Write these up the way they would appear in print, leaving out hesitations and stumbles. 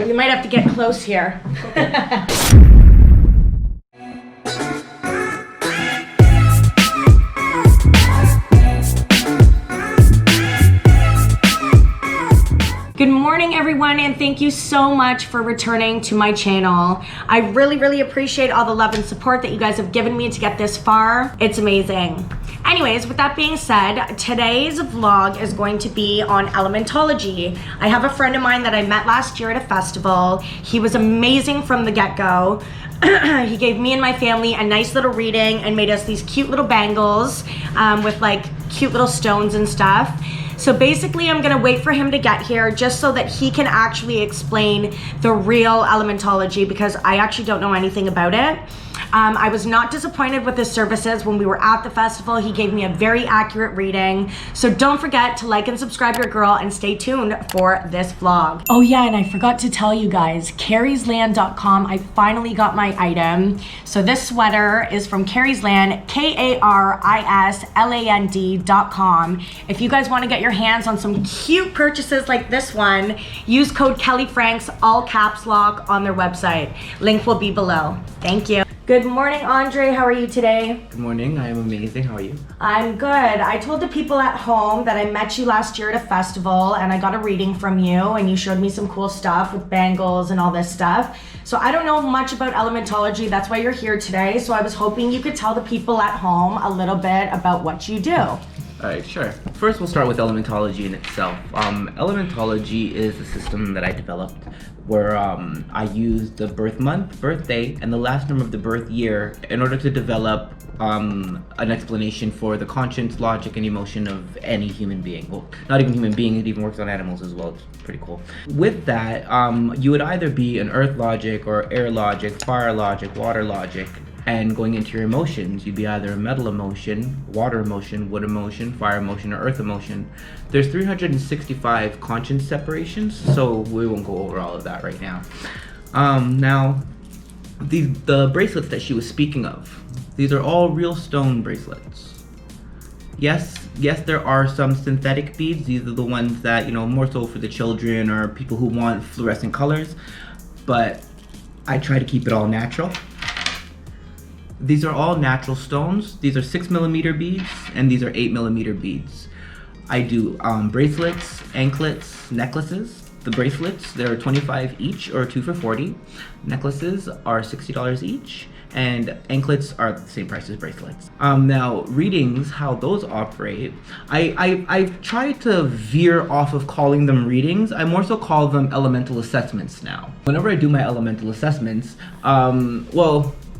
You might have to get close here. Good morning, everyone, and thank you so much for returning to my channel. I really appreciate all the love and support that you guys have given me to get this far. It's amazing. Anyways, with that being said, today's vlog is going to be on elementology. I have a friend of mine that I met last year at a festival. He was amazing from the get-go. He gave me and my family a nice little reading and made us these cute little bangles with like cute little stones and stuff. So basically, I'm gonna wait for him to get here just so that he can actually explain the real elementology, because I actually don't know anything about it. I was not disappointed with his services when we were at the festival. He gave me a very accurate reading. So don't forget to like and subscribe your girl and stay tuned for this vlog. Oh yeah, and I forgot to tell you guys, carriesland.com, I finally got my item. So this sweater is from Carrie's Land, KARISLAND.com. If you guys want to get your hands on some cute purchases like this one, use code KellyFranks, all caps lock, on their website. Link will be below. Thank you. Good morning, Andre. How are you today? Good morning. I am amazing. How are you? I'm good. I told the people at home that I met you last year at a festival and I got a reading from you and you showed me some cool stuff with bangles and all this stuff. So I don't know much about elementology. That's why you're here today. So I was hoping you could tell the people at home a little bit about what you do. Alright, sure. First, we'll start with elementology in itself. Elementology is a system that I developed where I use the birth month, birthday, and the last number of the birth year in order to develop an explanation for the conscience, logic, and emotion of any human being. Well, not even human being, it even works on animals as well. It's pretty cool. With that, you would either be an earth logic or air logic, fire logic, water logic. And going into your emotions, you'd be either a metal emotion, water emotion, wood emotion, fire emotion, or earth emotion. There's 365 conscience separations, so we won't go over all of that right now. Now, the bracelets that she was speaking of, these are all real stone bracelets. Yes, there are some synthetic beads. These are the ones that, more so for the children or people who want fluorescent colors, but I try to keep it all natural. These are all natural stones. These are 6mm beads, and these are 8mm beads. I do bracelets, anklets, necklaces. The bracelets, they're $25 each, or 2 for $40. Necklaces are $60 each, and anklets are the same price as bracelets. Now, readings, how those operate, I've tried to veer off of calling them readings. I more so call them elemental assessments now. Whenever I do my elemental assessments,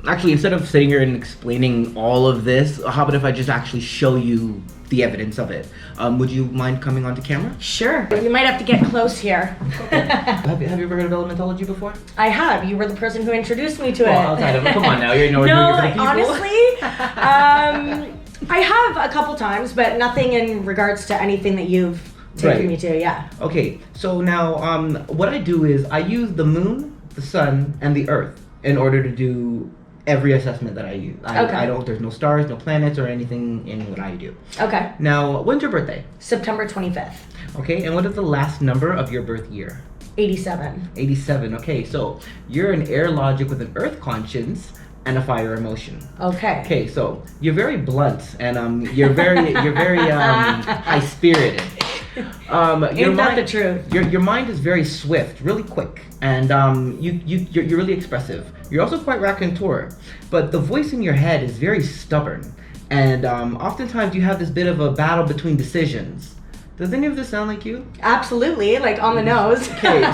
actually, instead of sitting here and explaining all of this, how about if I just actually show you the evidence of it? Would you mind coming onto camera? Sure. You might have to get close here. Have you ever heard of elementology before? I have. You were the person who introduced me to it. Outside of it. Come on now, you're No, you're people. honestly, I have a couple times, but nothing in regards to anything that you've taken me to, yeah. Okay, so now what I do is I use the moon, the sun, and the earth in order to do every assessment that I use. There's no stars, no planets, or anything in what I do. Okay. Now, when's your birthday? September 25th. Okay, and what is the last number of your birth year? 87. 87, okay, so you're an air logic with an earth conscience and a fire emotion. Okay. Okay, so you're very blunt and you're very high-spirited. Ain't that the truth? Your mind is very swift, really quick, and you're really expressive. You're also quite raconteur, but the voice in your head is very stubborn, and oftentimes you have this bit of a battle between decisions. Does any of this sound like you? Absolutely, like on the nose. Okay,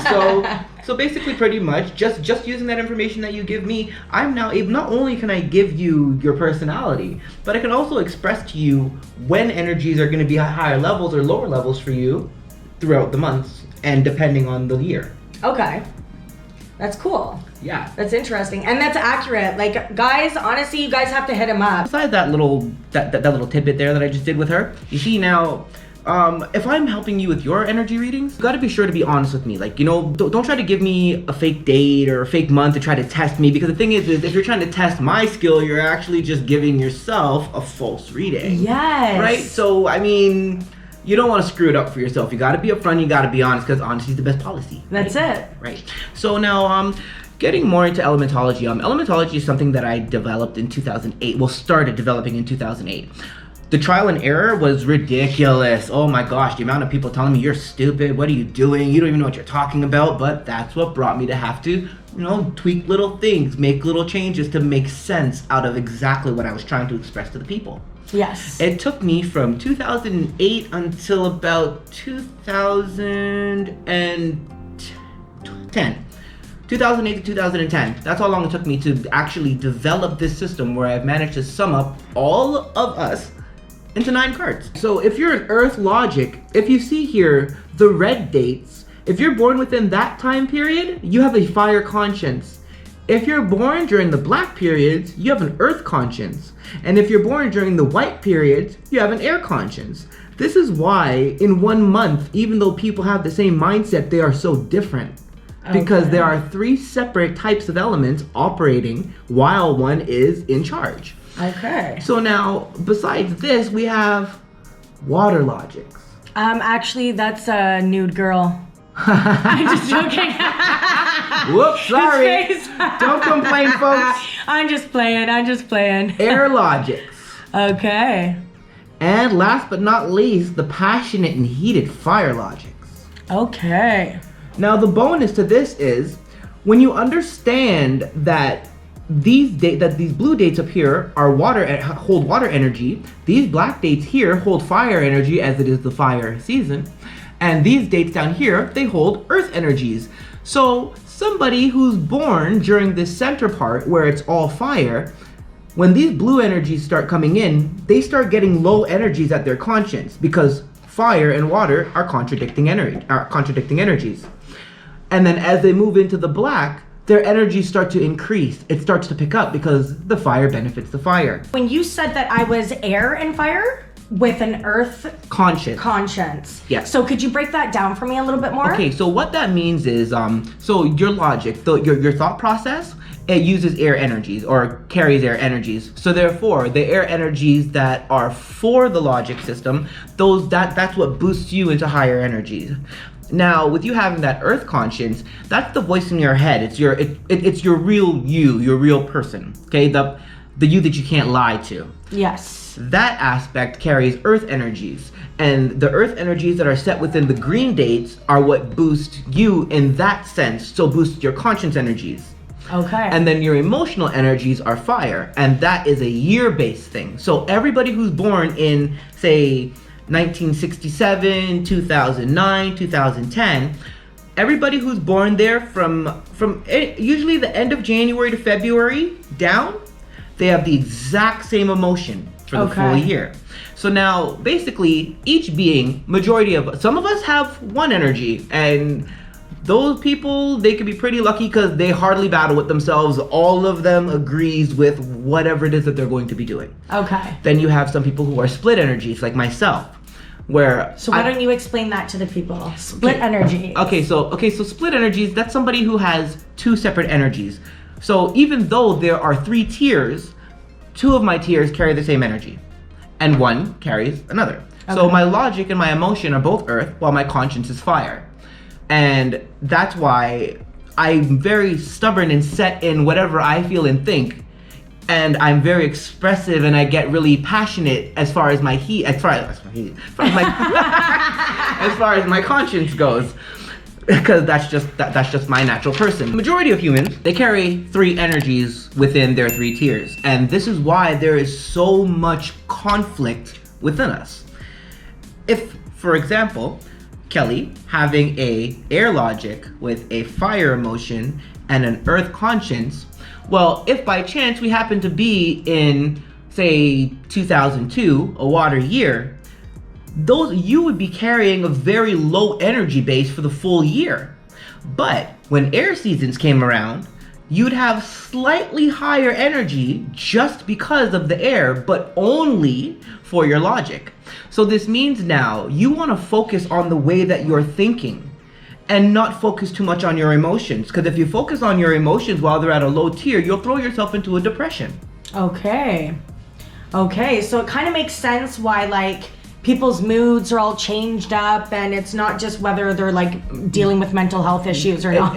so basically pretty much just using that information that you give me, I'm now able, not only can I give you your personality, but I can also express to you when energies are going to be at higher levels or lower levels for you throughout the months and depending on the year. Okay. That's cool. Yeah. That's interesting. And that's accurate. Like, guys, honestly, you guys have to hit him up. Besides that little tidbit there that I just did with her, you see now, if I'm helping you with your energy readings, you gotta be sure to be honest with me. Like, don't try to give me a fake date or a fake month to try to test me, because the thing is if you're trying to test my skill, you're actually just giving yourself a false reading. Yes. Right? So, I mean, you don't want to screw it up for yourself. You got to be upfront. You got to be honest, because honesty is the best policy. That's it. Right. So now, getting more into elementology. Elementology is something that I developed in 2008. Well, started developing in 2008. The trial and error was ridiculous. Oh my gosh, the amount of people telling me you're stupid, what are you doing? You don't even know what you're talking about. But that's what brought me to have to, tweak little things, make little changes to make sense out of exactly what I was trying to express to the people. Yes. It took me from 2008 until about 2010. 2008 to 2010. That's how long it took me to actually develop this system where I've managed to sum up all of us into 9 cards. So if you're an Earth logic, if you see here the red dates, if you're born within that time period, you have a fire conscience. If you're born during the black periods, you have an earth conscience. And if you're born during the white periods, you have an air conscience. This is why in 1 month, even though people have the same mindset, they are so different. Because there are 3 separate types of elements operating while one is in charge. Okay. So now, besides this, we have water logics. Actually, that's a nude girl. I'm just joking. Whoops, sorry. His face. Don't complain, folks. I'm just playing. Air logics. Okay. And last but not least, the passionate and heated fire logics. Okay. Now, the bonus to this is when you understand that these blue dates up here are hold water energy, these black dates here hold fire energy as it is the fire season, and these dates down here, they hold earth energies. So somebody who's born during this center part where it's all fire, when these blue energies start coming in, they start getting low energies at their conscience because fire and water are contradicting energies. And then as they move into the black, their energies start to increase. It starts to pick up because the fire benefits the fire. When you said that I was air and fire with an earth conscience. Yes. So could you break that down for me a little bit more? Okay, so what that means is, so your logic, your thought process, it uses air energies or carries air energies. So therefore, the air energies that are for the logic system, that's what boosts you into higher energies. Now, with you having that earth conscience, that's the voice in your head. It's your real you, your real person. Okay, the you that you can't lie to. Yes. That aspect carries earth energies, and the earth energies that are set within the green dates are what boost you in that sense. So boost your conscience energies. Okay. And then your emotional energies are fire, and that is a year-based thing. So everybody who's born in, say, 1967, 2009, 2010, everybody who's born there from usually the end of January to February down, they have the exact same emotion for the full year. So now, basically, each being, some of us have one energy, and those people, they can be pretty lucky because they hardly battle with themselves. All of them agrees with whatever it is that they're going to be doing. Okay. Then you have some people who are split energies, like myself. So why don't you explain that to the people? Split energy. Okay, so split energies, that's somebody who has 2 separate energies. So even though there are 3 tiers, 2 of my tiers carry the same energy, and 1 carries another. Okay. So my logic and my emotion are both earth, while my conscience is fire. And that's why I'm very stubborn and set in whatever I feel and think. And I'm very expressive, and I get really passionate as far as my as far as my conscience goes, because that's just my natural person. The majority of humans, they carry 3 energies within their 3 tiers, and this is why there is so much conflict within us. If, for example, Kelly having a air logic with a fire emotion and an earth conscience, well, if by chance we happen to be in, say, 2002, a water year, you would be carrying a very low energy base for the full year. But when air seasons came around, you'd have slightly higher energy just because of the air, but only for your logic. So this means now you want to focus on the way that you're thinking and not focus too much on your emotions. Because if you focus on your emotions while they're at a low tier, you'll throw yourself into a depression. Okay. So it kind of makes sense why, like, people's moods are all changed up, and it's not just whether they're like dealing with mental health issues or not.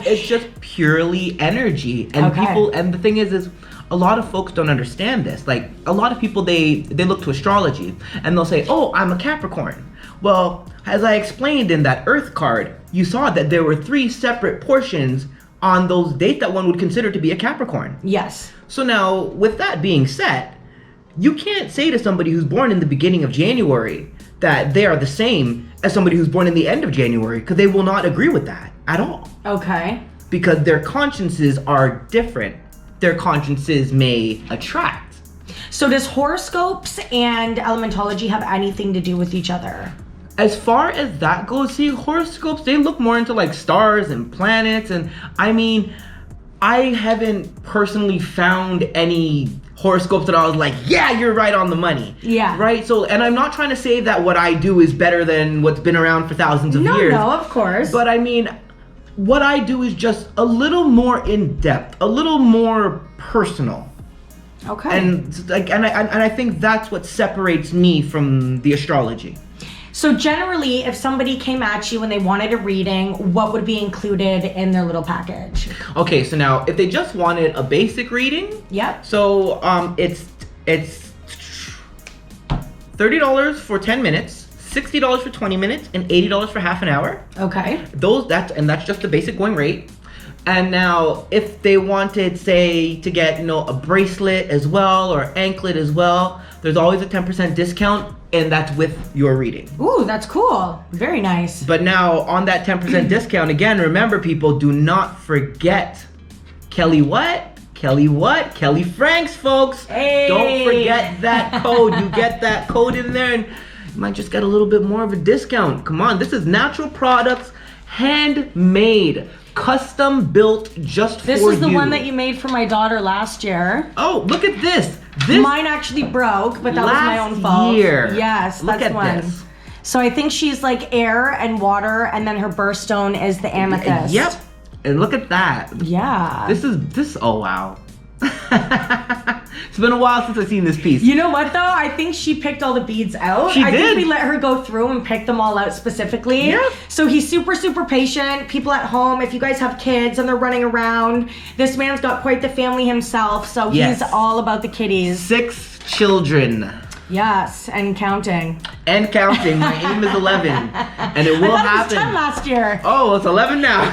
It's just purely energy, and Okay. people. And the thing is a lot of folks don't understand this. Like a lot of people, they look to astrology and they'll say, "Oh, I'm a Capricorn." Well, as I explained in that Earth card, you saw that there were 3 separate portions on those dates that one would consider to be a Capricorn. Yes. So now, with that being said, you can't say to somebody who's born in the beginning of January that they are the same as somebody who's born in the end of January, because they will not agree with that at all. Okay. Because their consciences are different. Their consciences may attract. So does horoscopes and elementology have anything to do with each other? As far as that goes, see, horoscopes, they look more into like stars and planets. And I mean, I haven't personally found any horoscopes that I was like, yeah, you're right on the money. Yeah. Right? So, and I'm not trying to say that what I do is better than what's been around for thousands of years. No, of course. But I mean, what I do is just a little more in depth, a little more personal. Okay. And like, and I think that's what separates me from the astrology. So generally, if somebody came at you and they wanted a reading, what would be included in their little package? Okay, so now if they just wanted a basic reading, Yep. so it's $30 for 10 minutes, $60 for 20 minutes, and $80 for half an hour. Okay. That's just the basic going rate. And now if they wanted, say, to get, a bracelet as well or anklet as well, there's always a 10% discount, and that's with your reading. Ooh, that's cool. Very nice. But now on that 10% discount, again, remember people, do not forget Kelly what? Kelly what? Kelly Franks, folks. Hey. Don't forget that code. You get that code in there and you might just get a little bit more of a discount. Come on, this is natural products, handmade, custom built just for you. This is the one that you made for my daughter last year. Oh, look at this. Mine actually broke, but that was my own fault. Year. Yes, Look that's at one. this. So I think she's like air and water, and then her birthstone is the amethyst. Yep. And look at that. Yeah. This oh wow. It's been a while since I've seen this piece. You know what though? I think she picked all the beads out. She I did. think we let her go through and pick them all out specifically. Yeah. So he's super, super patient. People at home, if you guys have kids and they're running around, this man's got quite the family himself. So Yes. he's all about the kitties. 6 children. Yes, and counting. And counting. My aim is 11. And it will I thought it was 10 happen. last year. Oh, it's 11 now.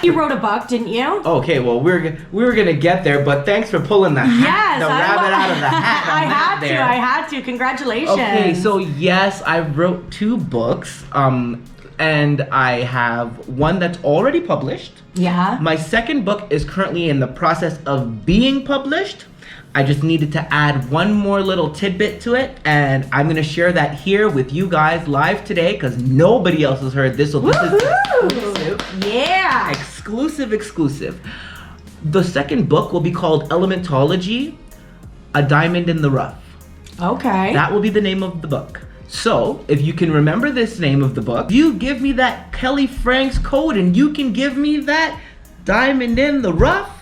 You wrote a book, didn't you? Okay, well, we were gonna get there, but thanks for pulling the hat, Yes, the rabbit out of the hat. on I that had there. to. I had to. Congratulations. Okay, so yes, I wrote 2 books, and I have one that's already published. Yeah. My second book is currently in the process of being published. I just needed to add one more little tidbit to it, and I'm gonna share that here with you guys live today because nobody else has heard this. So this is exclusive. Yeah. Exclusive. The second book will be called Elementology, A Diamond in the Rough. Okay. That will be the name of the book. So, if you can remember this name of the book, you give me that Kelly Franks code and you can give me that Diamond in the Rough.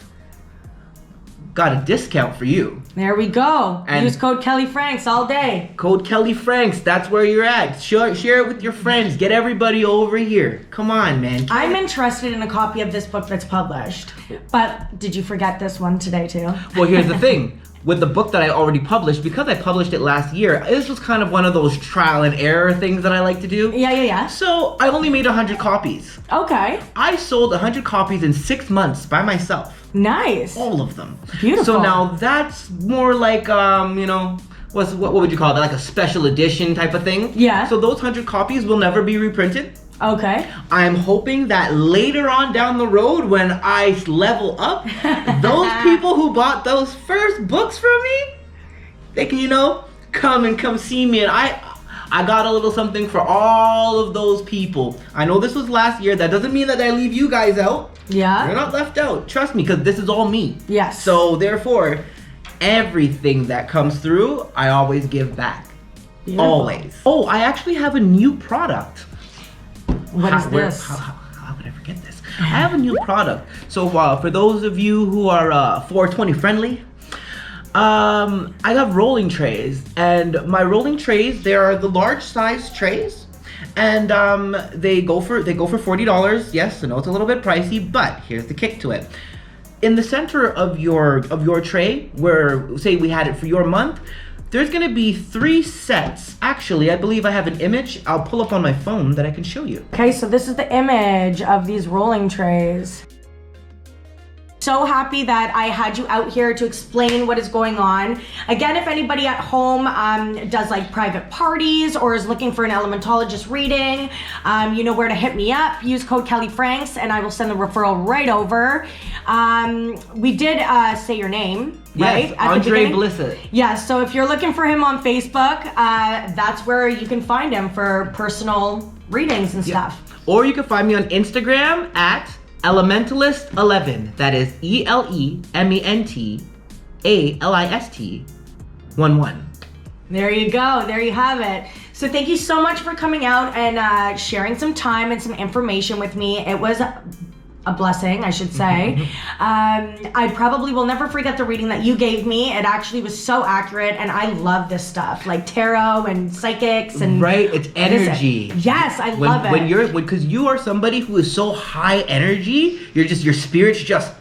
Got a discount for you. There we go. And- Use code Kelly Franks all day. Code Kelly Franks, that's where you're at. Share it with your friends. Get everybody over here. Come on, man. I'm interested in a copy of this book that's published. But did you forget this one today too? Well, here's the thing. With the book that I already published, because I published it last year, this was kind of one of those trial and error things that I like to do. Yeah. So, I only made 100 copies. Okay. I sold 100 copies in 6 months by myself. Nice. All of them. Beautiful. So now that's more like, what would you call that? Like a special edition type of thing? Yeah. So those 100 copies will never be reprinted. Okay. I'm hoping that later on down the road when I level up, those people who bought those first books from me, they can, come see me. And I got a little something for all of those people. I know this was last year. That doesn't mean that I leave you guys out. Yeah. You're not left out. Trust me, because this is all me. Yes. So therefore, everything that comes through, I always give back. Beautiful. Always. Oh, I actually have a new product. What is this? How could I forget this? I have a new product. So for those of you who are 420 friendly, I have rolling trays, and my rolling trays, they are the large size trays, and they go for $40. Yes, I know it's a little bit pricey, but here's the kick to it. In the center of your tray, where say we had it for your month, there's gonna be 3 sets. Actually, I believe I have an image I'll pull up on my phone that I can show you. Okay, so this is the image of these rolling trays. So happy that I had you out here to explain what is going on. Again, if anybody at home does like private parties or is looking for an elementologist reading, you know where to hit me up. Use code Kelly Franks and I will send the referral right over. We did say your name, right? Yes, Andre Blissett. Yes, so if you're looking for him on Facebook, that's where you can find him for personal readings and stuff. Or you can find me on Instagram at Elementalist11. That is ElementAlist11. There you go. There you have it. So thank you so much for coming out and sharing some time and some information with me. It was a blessing, I should say. I probably will never forget the reading that you gave me. It actually was so accurate, and I love this stuff, like tarot and psychics and right. It's energy. Yes, I love it. Because you are somebody who is so high energy. Your spirit's just.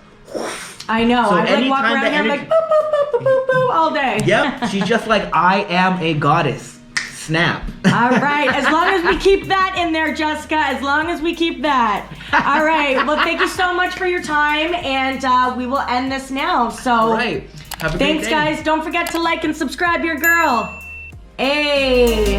I know. So I like walk around here like boop boop boop boop boop boop all day. Yep. She's just like, I am a goddess. Snap. All right. As long as we keep that in there, Jessica. As long as we keep that. All right. Well, thank you so much for your time, and we will end this now. So, right. Have a thanks, great day. guys. Don't forget to like and subscribe your girl. Hey.